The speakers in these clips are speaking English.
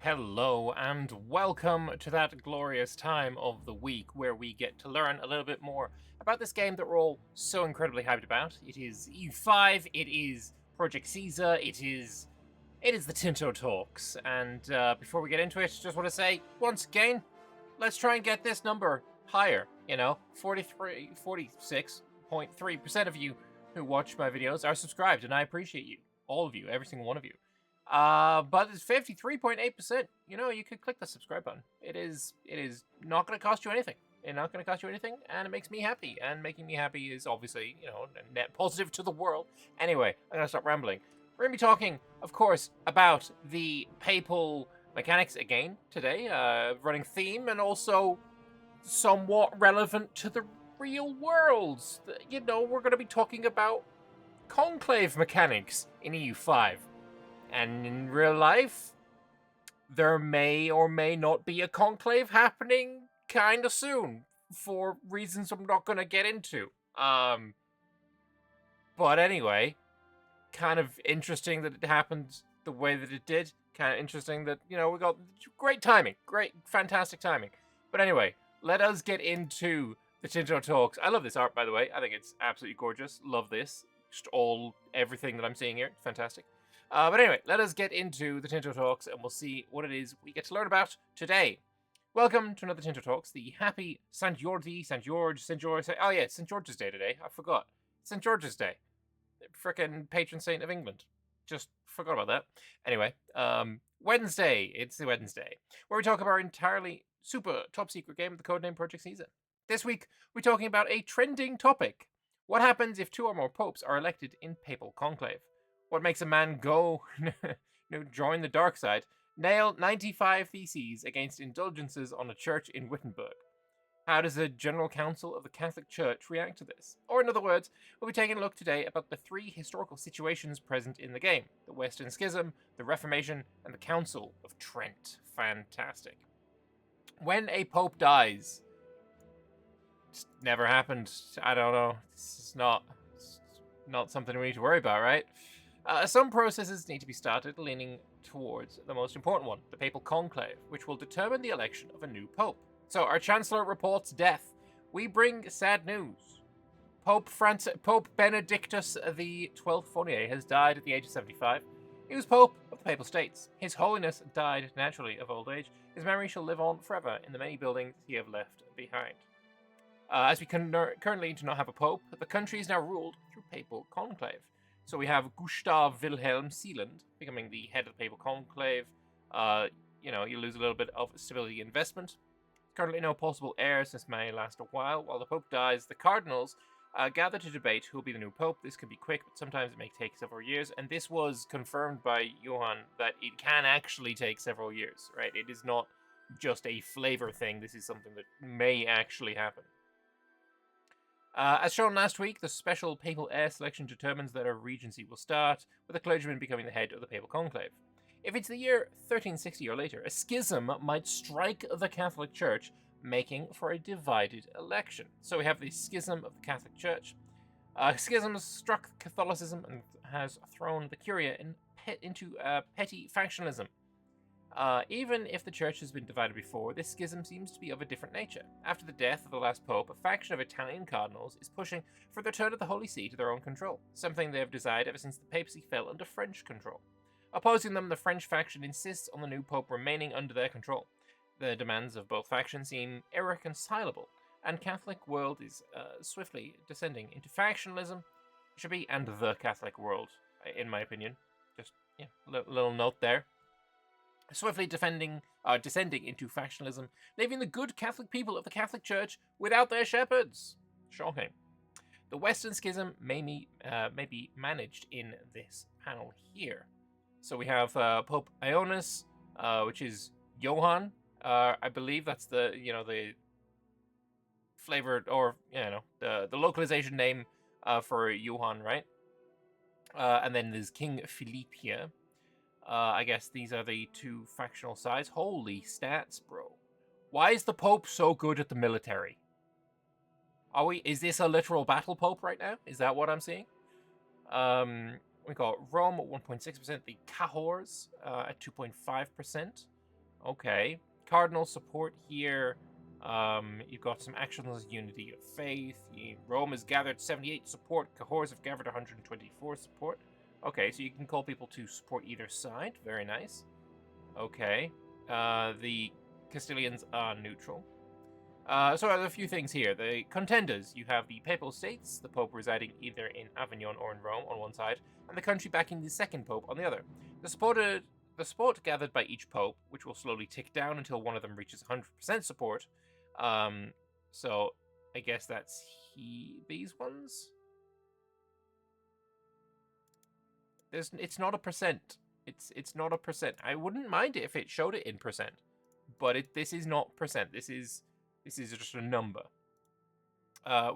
Hello and welcome to that glorious time of the week where we get to learn a little bit more about this game that we're all so incredibly hyped about. It is EU5, it is Project Caesar, it is the Tinto Talks. And before we get into it, just want to say once again, let's try and get this number higher. 46.3% of you who watch my videos are subscribed, and I appreciate you, all of you, every single one of you. But it's 53.8%. You could click the subscribe button. It is not going to cost you anything. It's not going to cost you anything, and it makes me happy. And making me happy is obviously, a net positive to the world. Anyway, I'm going to stop rambling. We're going to be talking, of course, about the papal mechanics again today, running theme, and also somewhat relevant to the real world. We're going to be talking about conclave mechanics in EU5. And in real life, there may or may not be a conclave happening kind of soon, for reasons I'm not going to get into. But anyway, kind of interesting that it happened the way that it did. Kind of interesting that, we got great timing. Great, fantastic timing. But anyway, let us get into the Tinto Talks. I love this art, by the way. I think it's absolutely gorgeous. Love this. Just everything that I'm seeing here. Fantastic. But anyway, let us get into the Tinto Talks and we'll see what it is we get to learn about today. Welcome to another Tinto Talks, the happy St. George, oh yeah, it's St. George's Day today. I forgot. St. George's Day. Frickin' patron saint of England. Just forgot about that. Anyway, Wednesday. It's the Wednesday, where we talk about our entirely super top secret game with the codename Project Caesar. This week, we're talking about a trending topic. What happens if 2 or more popes are elected in papal conclave? What makes a man go, join the dark side? Nail 95 theses against indulgences on a church in Wittenberg. How does the General Council of the Catholic Church react to this? Or in other words, we'll be taking a look today about the 3 historical situations present in the game. The Western Schism, the Reformation, and the Council of Trent. Fantastic. When a pope dies, it's never happened. I don't know. It's not something we need to worry about, right? Some processes need to be started leaning towards the most important one, the papal conclave, which will determine the election of a new pope. So our chancellor reports death. We bring sad news. Pope Benedictus the 12th Fournier has died at the age of 75. He was Pope of the Papal States. His Holiness died naturally of old age. His memory shall live on forever in the many buildings he have left behind. As we currently do not have a pope, the country is now ruled through papal conclave. So we have Gustav Wilhelm Seeland becoming the head of the papal conclave. You lose a little bit of stability investment. Currently no possible heirs. This may last a while. While the pope dies, the cardinals gather to debate who will be the new pope. This could be quick, but sometimes it may take several years. And this was confirmed by Johann that it can actually take several years, right? It is not just a flavor thing. This is something that may actually happen. As shown last week, the special papal heir selection determines that a regency will start, with a clergyman becoming the head of the papal conclave. If it's the year 1360 or later, a schism might strike the Catholic Church, making for a divided election. So we have the schism of the Catholic Church. Schism has struck Catholicism and has thrown the Curia into petty factionalism. Even if the church has been divided before, this schism seems to be of a different nature. After the death of the last pope, a faction of Italian cardinals is pushing for the return of the Holy See to their own control, something they have desired ever since the papacy fell under French control. Opposing them, the French faction insists on the new pope remaining under their control. The demands of both factions seem irreconcilable, and Catholic world is swiftly descending into factionalism, and the Catholic world, in my opinion. Just, little note there. Swiftly descending into factionalism, leaving the good Catholic people of the Catholic Church without their shepherds. Shocking. The Western Schism may be managed in this panel here. So we have Pope Ioannis, which is Johann. I believe that's the flavored or the localization name for Johann, right? And then there's King Philippe here. I guess these are the 2 factional sides. Holy stats, bro. Why is the Pope so good at the military? Is this a literal battle Pope right now? Is that what I'm seeing? We got Rome at 1.6%, the Cahors at 2.5%. Okay. Cardinal support here. You've got some actions as unity of faith. Rome has gathered 78 support. Cahors have gathered 124 support. Okay, so you can call people to support either side. Very nice. Okay. The Castilians are neutral. So there's a few things here. The contenders, you have the Papal States, the Pope residing either in Avignon or in Rome on one side, and the country backing the second Pope on the other. The support gathered by each Pope, which will slowly tick down until one of them reaches 100% support. So I guess that's these ones. It's not a percent. It's not a percent. I wouldn't mind it if it showed it in percent, but this is not percent. This is just a number.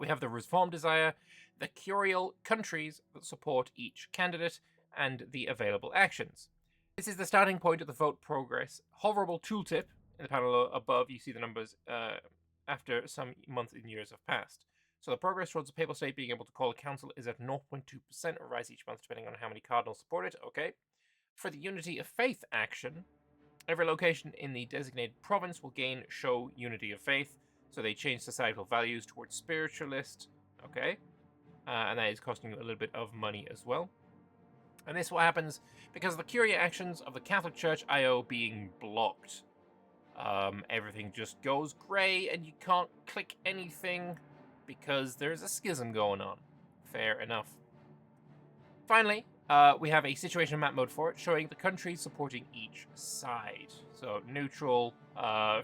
We have the Reform Desire, the curial countries that support each candidate, and the available actions. This is the starting point of the vote progress hoverable tooltip. In the panel above, you see the numbers after some months and years have passed. So the progress towards the Papal State being able to call a council is at 0.2%, or rise each month depending on how many cardinals support it. Okay. For the Unity of Faith action, every location in the designated province will gain Show Unity of Faith, so they change societal values towards spiritualist. Okay. And that is costing you a little bit of money as well. And this what happens because of the Curia actions of the Catholic Church IO being blocked. Everything just goes grey and you can't click anything because there's a schism going on. Fair enough. Finally, we have a situation map mode for it, showing the countries supporting each side. So neutral,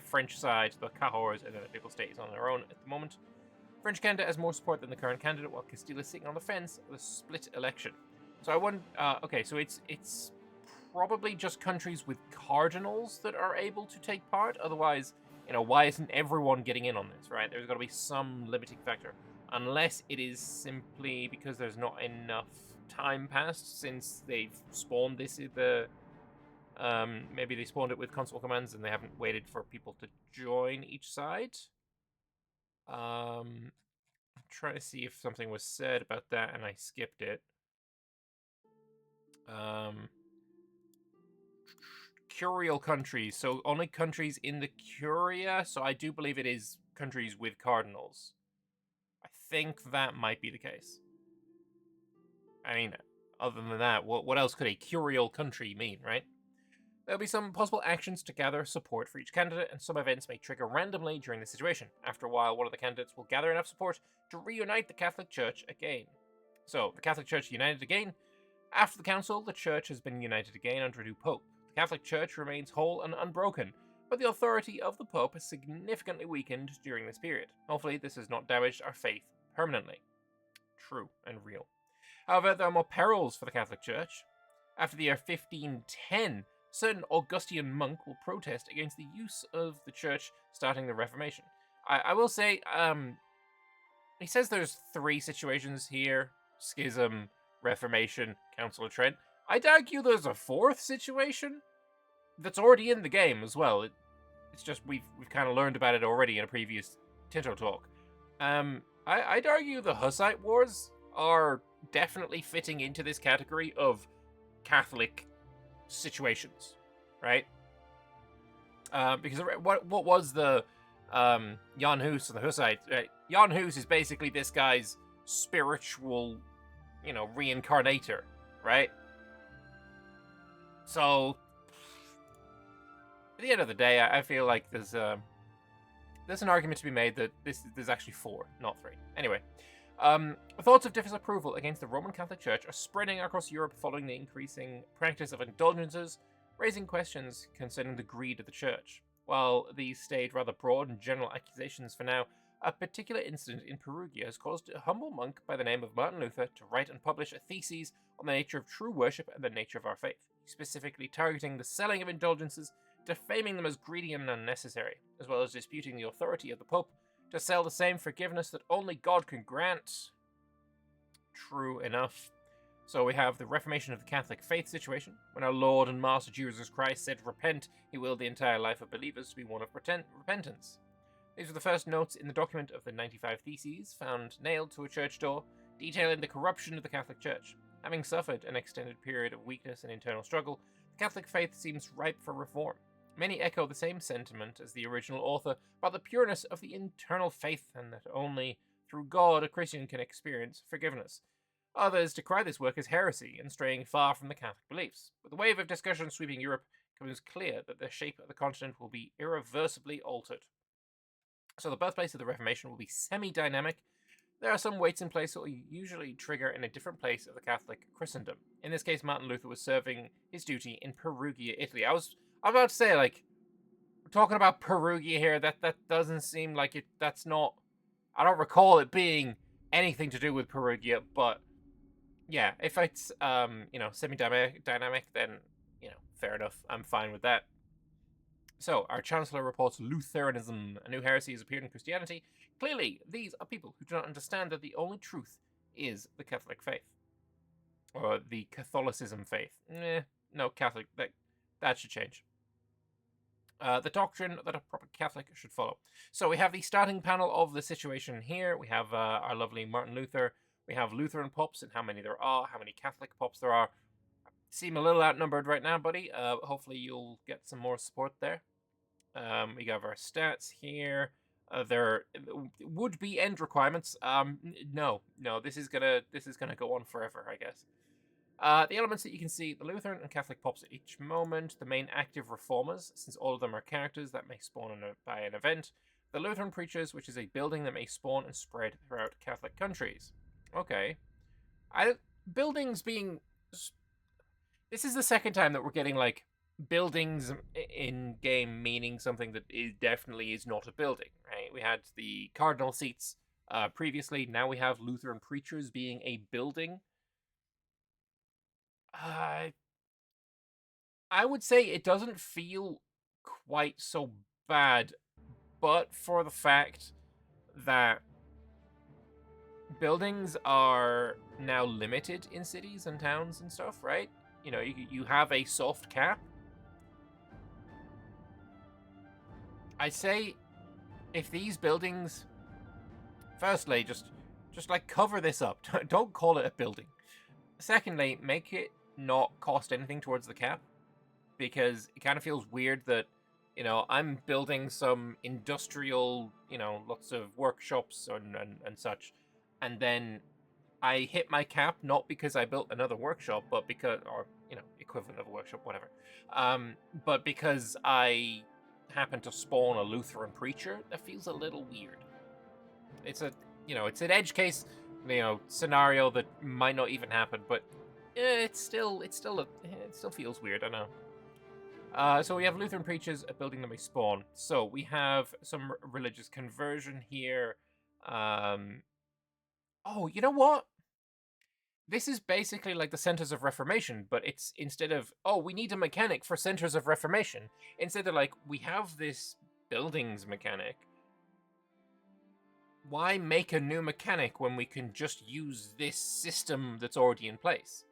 French side, the Cahors, and then the Papal State is on their own at the moment. French candidate has more support than the current candidate, while Castile is sitting on the fence of a split election. So I wonder, okay, so it's probably just countries with cardinals that are able to take part. Otherwise, why isn't everyone getting in on this, right? There's got to be some limiting factor. Unless it is simply because there's not enough time passed since they've spawned this. Maybe they spawned it with console commands and they haven't waited for people to join each side. I'm trying to see if something was said about that and I skipped it. Curial countries, so only countries in the Curia, so I do believe it is countries with cardinals. I think that might be the case. I mean, other than that, what else could a curial country mean, right? There'll be some possible actions to gather support for each candidate, and some events may trigger randomly during the situation. After a while, one of the candidates will gather enough support to reunite the Catholic Church again. So, the Catholic Church united again. After the council, the Church has been united again under a new Pope. The Catholic Church remains whole and unbroken, but the authority of the Pope has significantly weakened during this period. Hopefully, this has not damaged our faith permanently. True and real. However, there are more perils for the Catholic Church. After the year 1510, certain Augustinian monk will protest against the use of the Church starting the Reformation. I will say, he says there's 3 situations here: schism, Reformation, Council of Trent. I'd argue there's a 4th situation that's already in the game as well. It's just we've kind of learned about it already in a previous Tinto talk. I'd argue the Hussite Wars are definitely fitting into this category of Catholic situations, right? Because what was the Jan Hus or the Hussite? Jan Hus is basically this guy's spiritual, reincarnator, right? So at the end of the day, I feel like there's an argument to be made that there's actually 4, not 3. Anyway, thoughts of disapproval against the Roman Catholic Church are spreading across Europe following the increasing practice of indulgences, raising questions concerning the greed of the Church. While these stayed rather broad and general accusations for now, a particular incident in Perugia has caused a humble monk by the name of Martin Luther to write and publish a thesis on the nature of true worship and the nature of our faith, specifically targeting the selling of indulgences, defaming them as greedy and unnecessary, as well as disputing the authority of the Pope to sell the same forgiveness that only God can grant. True enough. So we have the Reformation of the Catholic faith situation. When our Lord and Master Jesus Christ said repent, he willed the entire life of believers to be one of repentance. These were the first notes in the document of the 95 Theses found nailed to a church door, detailing the corruption of the Catholic Church. Having suffered an extended period of weakness and internal struggle, the Catholic faith seems ripe for reform. Many echo the same sentiment as the original author about the pureness of the internal faith and that only through God a Christian can experience forgiveness. Others decry this work as heresy and straying far from the Catholic beliefs. With the wave of discussion sweeping Europe, it becomes clear that the shape of the continent will be irreversibly altered. So the birthplace of the Reformation will be semi-dynamic. There are some weights in place that will usually trigger in a different place of the Catholic Christendom. In this case, Martin Luther was serving his duty in Perugia, Italy. I'm about to say, like, we're talking about Perugia here. That doesn't seem like it. That's not. I don't recall it being anything to do with Perugia, but yeah, if it's semi-dynamic, then fair enough. I'm fine with that. So, our Chancellor reports Lutheranism, a new heresy has appeared in Christianity. Clearly, these are people who do not understand that the only truth is the Catholic faith. Or the Catholicism faith. No, Catholic, that should change. The doctrine that a proper Catholic should follow. So we have the starting panel of the situation here. We have our lovely Martin Luther. We have Lutheran popes and how many there are, how many Catholic popes there are. Seem a little outnumbered right now, buddy. Hopefully you'll get some more support there. We have our stats here. There would be end requirements. No, this is gonna go on forever, I guess. The elements that you can see, the Lutheran and Catholic pops at each moment, the main active reformers, since all of them are characters that may spawn by an event, the Lutheran preachers, which is a building that may spawn and spread throughout Catholic countries. Okay. Buildings being... This is the second time that we're getting, like, buildings in-game meaning something that definitely is not a building, right? We had the cardinal seats previously, now we have Lutheran preachers being a building. I would say it doesn't feel quite so bad, but for the fact that buildings are now limited in cities and towns and stuff, right? You have a soft cap. I say if these buildings, firstly, just like cover this up. Don't call it a building. Secondly, make it not cost anything towards the cap, because it kind of feels weird that, I'm building some industrial, lots of workshops and such, and then I hit my cap not because I built another workshop, but because, or, equivalent of a workshop, whatever, but because I happen to spawn a Lutheran preacher. That feels a little weird. It's it's an edge case, scenario that might not even happen, but it still feels weird. I know. So we have Lutheran preachers, a building that may spawn. So we have some religious conversion here. Oh, you know what? This is basically like the Centers of Reformation, but it's instead of, we need a mechanic for Centers of Reformation. Instead of like, we have this buildings mechanic. Why make a new mechanic when we can just use this system that's already in place?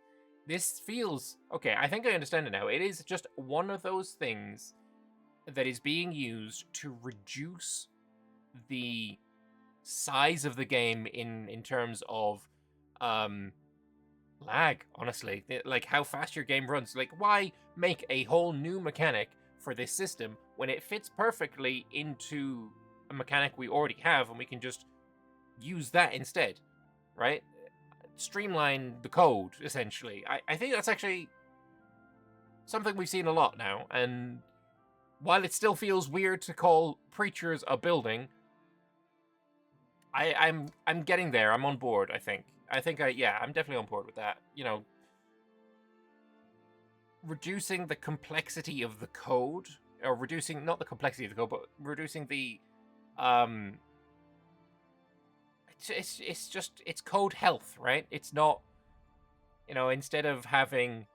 This feels... Okay, I think I understand it now. It is just one of those things that is being used to reduce the size of the game in terms of lag, honestly. Like, how fast your game runs. Like, why make a whole new mechanic for this system when it fits perfectly into a mechanic we already have and we can just use that instead, right? Streamline the code, essentially. I think that's actually something we've seen a lot now, and while it still feels weird to call preachers a building, I'm getting there. I'm on board, I think. I'm definitely on board with that. Reducing the complexity of the code, or reducing, not the complexity of the code, but reducing the, it's code health, right? It's not, instead of having,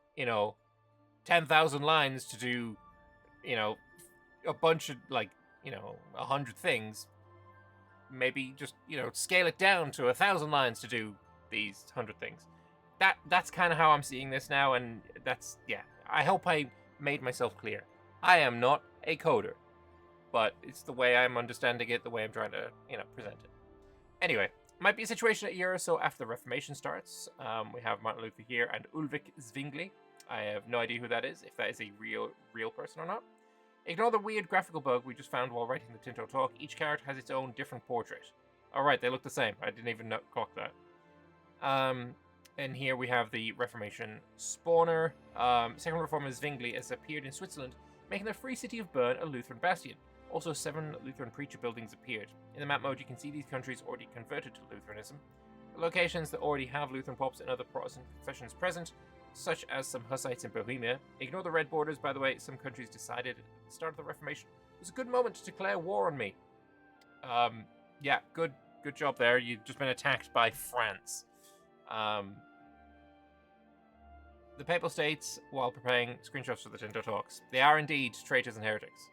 10,000 lines to do, a bunch of, 100 things, maybe just, scale it down to 1,000 lines to do these 100 things. That's kind of how I'm seeing this now, and that's, I hope I made myself clear. I am not a coder, but it's the way I'm understanding it, the way I'm trying to, present it. Anyway, might be a situation a year or so after the Reformation starts. We have Martin Luther here and Ulrich Zwingli. I have no idea who that is, if that is a real person or not. Ignore the weird graphical bug we just found while writing the Tinto talk. Each character has its own different portrait. Alright, they look the same. I didn't even clock that. And here we have the Reformation spawner. Second Reformer Zwingli has appeared in Switzerland, making the free city of Bern a Lutheran bastion. Also, 7 Lutheran preacher buildings appeared. In the map mode, you can see these countries already converted to Lutheranism. The locations that already have Lutheran pops and other Protestant confessions present, such as some Hussites in Bohemia. Ignore the red borders, by the way. Some countries decided at the start of the Reformation it was a good moment to declare war on me. Yeah, good job there. You've just been attacked by France. The Papal States, while preparing screenshots for the Tinto talks, they are indeed traitors and heretics.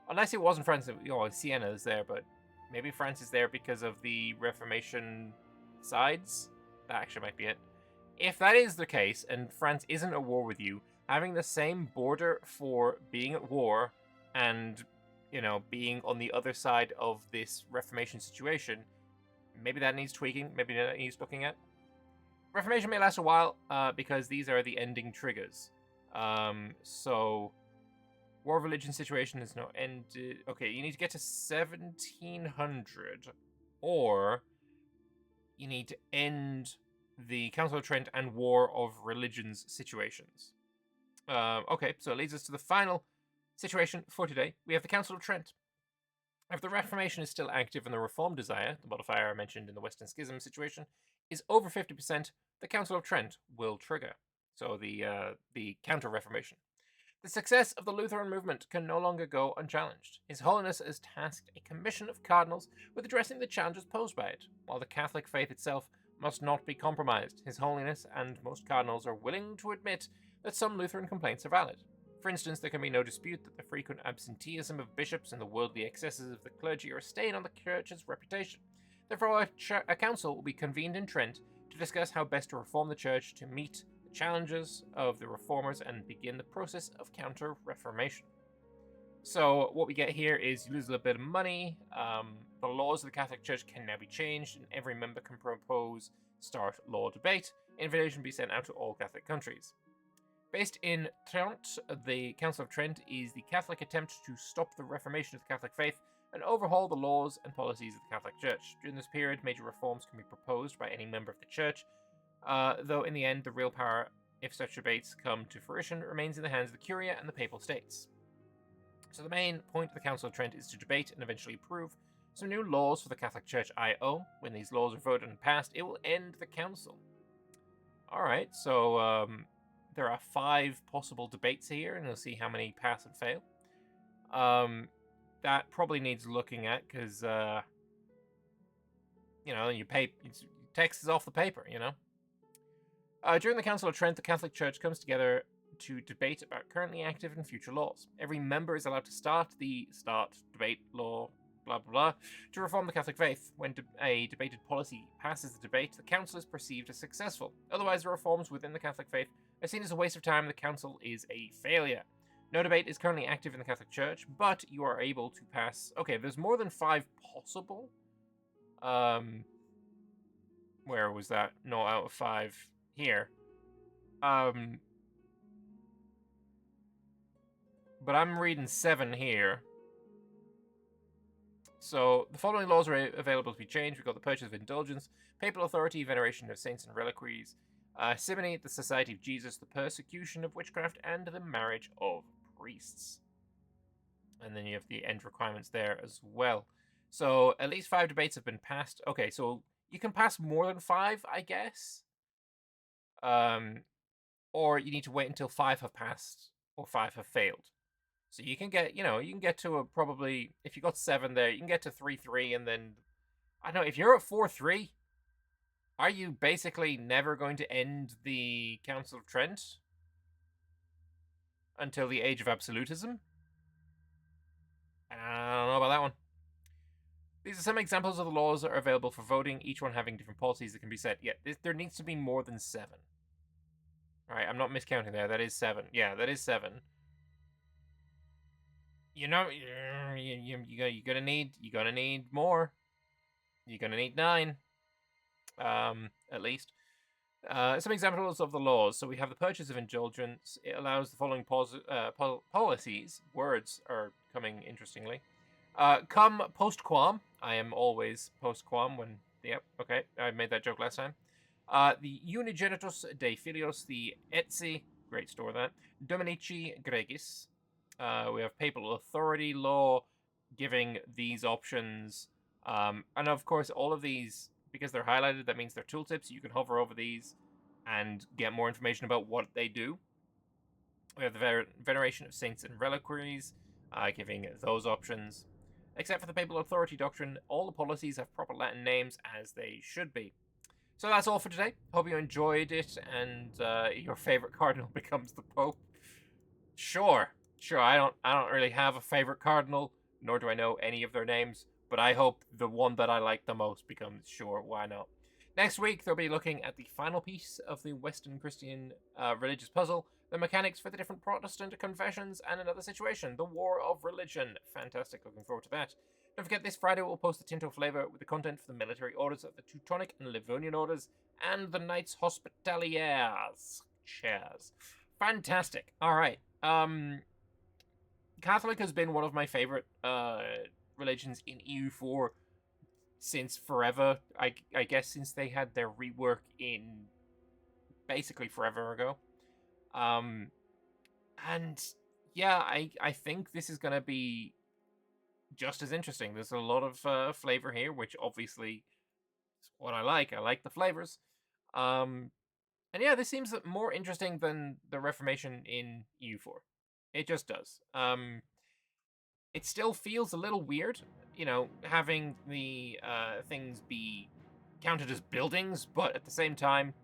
Unless it wasn't France, Siena is there, but maybe France is there because of the Reformation sides? That actually might be it. If that is the case, and France isn't at war with you, having the same border for being at war and, being on the other side of this Reformation situation, maybe that needs tweaking, maybe that needs looking at. Reformation may last a while, because these are the ending triggers. So, War of Religion situation is not ended. Okay, you need to get to 1700, or you need to end the Council of Trent and War of Religions situations. Okay, so it leads us to the final situation for today. We have the Council of Trent. If the Reformation is still active and the Reform desire, the modifier I mentioned in the Western Schism situation, is over 50%, the Council of Trent will trigger. So the Counter-Reformation. The success of the Lutheran movement can no longer go unchallenged. His Holiness has tasked a commission of cardinals with addressing the challenges posed by it. While the Catholic faith itself must not be compromised, His Holiness and most cardinals are willing to admit that some Lutheran complaints are valid. For instance, there can be no dispute that the frequent absenteeism of bishops and the worldly excesses of the clergy are a stain on the Church's reputation. Therefore, a council will be convened in Trent to discuss how best to reform the Church to meet the challenges of the reformers and begin the process of counter-reformation. So what we get here is you lose a little bit of money. The laws of the Catholic Church can now be changed, and every member can propose start law debate. Invitation be sent out to all Catholic countries. Based in Trent, the Council of Trent is the Catholic attempt to stop the Reformation of the Catholic faith and overhaul the laws and policies of the Catholic Church. During this period, major reforms can be proposed by any member of the Church, though in the end, the real power, if such debates come to fruition, remains in the hands of the Curia and the Papal States. So the main point of the Council of Trent is to debate and eventually approve some new laws for the Catholic Church I.O. When these laws are voted and passed, it will end the Council. Alright, so there are 5 possible debates here, and we'll see how many pass and fail. That probably needs looking at, because, you pay, text is off the paper, During the Council of Trent, the Catholic Church comes together to debate about currently active and future laws. Every member is allowed to start debate law, blah, blah, blah, to reform the Catholic faith. When a debated policy passes the debate, the council is perceived as successful. Otherwise, the reforms within the Catholic faith are seen as a waste of time. The council is a failure. No debate is currently active in the Catholic Church, but you are able to pass... Okay, there's more than 5 possible. Where was that? No, out of 5 here. But I'm reading 7 here. So, the following laws are available to be changed. We've got the purchase of indulgence, papal authority, veneration of saints and reliquaries, simony, the Society of Jesus, the persecution of witchcraft, and the marriage of priests. And then you have the end requirements there as well. So, at least 5 debates have been passed. Okay, so you can pass more than 5, I guess. Or you need to wait until 5 have passed or 5 have failed. So you can get, you can get to probably, if you got 7 there, you can get to 3-3, and then, I don't know, if you're at 4-3, are you basically never going to end the Council of Trent until the Age of Absolutism? I don't know about that one. These are some examples of the laws that are available for voting, each one having different policies that can be set. Yeah, there needs to be more than 7. Alright, I'm not miscounting there. That is 7. Yeah, that is 7. You're gonna need more. You're gonna need 9. At least. Some examples of the laws. So we have the purchase of indulgence. It allows the following policies. Words are coming interestingly. Come post quam. I am always post quam when. Yep. Okay. I made that joke last time. The Unigenitus de Filios, the Etsi. Great store that. Dominici Gregis. We have papal authority law giving these options. And of course, all of these, because they're highlighted, that means they're tooltips. You can hover over these and get more information about what they do. We have the veneration of saints and reliquaries, giving those options. Except for the papal authority doctrine, all the policies have proper Latin names as they should be. So that's all for today. Hope you enjoyed it, and your favorite cardinal becomes the Pope. Sure. I don't really have a favorite cardinal, nor do I know any of their names, but I hope the one that I like the most becomes sure. Why not? Next week, they'll be looking at the final piece of the Western Christian religious puzzle, the mechanics for the different Protestant confessions, and another situation, the War of Religion. Fantastic, looking forward to that. Don't forget, this Friday we'll post the Tinto flavor with the content for the military orders of the Teutonic and Livonian orders, and the Knights Hospitaliers. Cheers. Fantastic. All right. Catholic has been one of my favorite religions in EU4 since forever. I guess since they had their rework in basically forever ago. And yeah, I think this is gonna be just as interesting. There's a lot of flavor here, which obviously is what I like. I like the flavors. And yeah, this seems more interesting than the Reformation in EU4. It just does. It still feels a little weird, having the things be counted as buildings, but at the same time,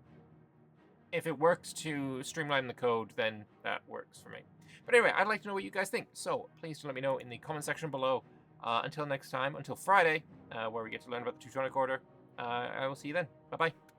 if it works to streamline the code, then that works for me. But anyway, I'd like to know what you guys think, so please do let me know in the comment section below. Until next time, until Friday, where we get to learn about the Teutonic Order, I will see you then. Bye-bye.